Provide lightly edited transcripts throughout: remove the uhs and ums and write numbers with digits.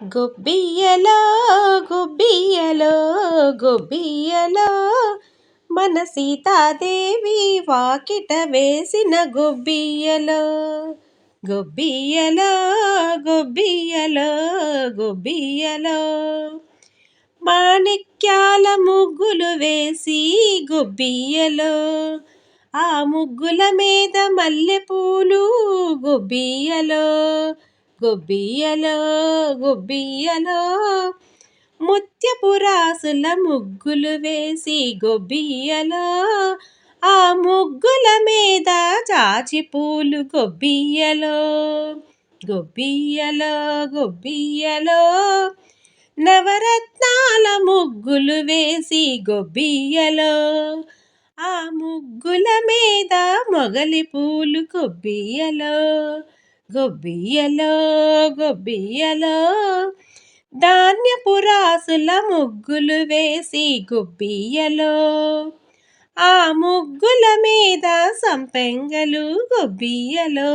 గొబ్బియ్యలో గొబ్బియ్యలో గొబ్బియ్యలో మన సీతాదేవి వాకిట వేసిన గొబ్బియ్యలో గొబ్బియ్యలో గొబ్బియ్యలో గొబ్బియ్యలో మాణిక్యాల ముగ్గులు వేసి గొబ్బియ్యలో ఆ ముగ్గుల మీద మల్లెపూలు గొబ్బియ్యలో గొబ్బియ్యలో గొబ్బియ్యలో ముత్యపు రాసుల ముగ్గులు వేసి గొబ్బియ్యలో ఆ ముగ్గుల మీద జాజి పూలు గొబ్బియ్యలో గొబ్బియ్యలో గొబ్బియ్యలో నవరత్నాల ముగ్గులు వేసి గొబ్బియ్యలో ఆ ముగ్గుల మీద మొగలి పూలు గొబ్బియ్యలో గొబ్బియ్యలో గొబ్బియ్యలో ధాన్యపు రాసుల ముగ్గులు వేసి గొబ్బియ్యలో ఆ ముగ్గుల మీద సంపెంగలు గొబ్బియ్యలో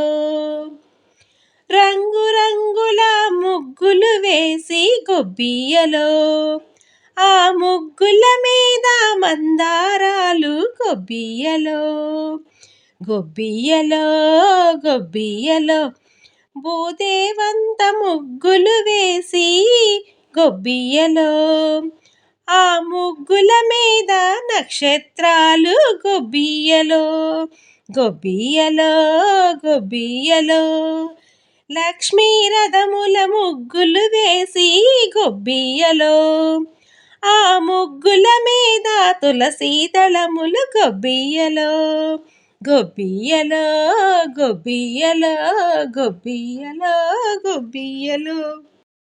రంగురంగుల ముగ్గులు వేసి గొబ్బియ్యలో ఆ ముగ్గుల మీద మందారాలు గొబ్బియ్యలో గొబ్బియ్యలో గొబ్బియ్యలో భూదేవంత ముగ్గులు వేసి గొబ్బియ్యలో ఆ ముగ్గుల మీద నక్షత్రాలు గొబ్బియ్యలో గొబ్బియ్యలో గొబ్బియ్యలో లక్ష్మీ రథముల ముగ్గులు వేసి గొబ్బియ్యలో ఆ ముగ్గుల మీద తులసీ దళములు గొబ్బియ్యలో గొబ్బియ్యలో గొబ్బియ్యలో గొబ్బియ్యలో గొబ్బియ్యలో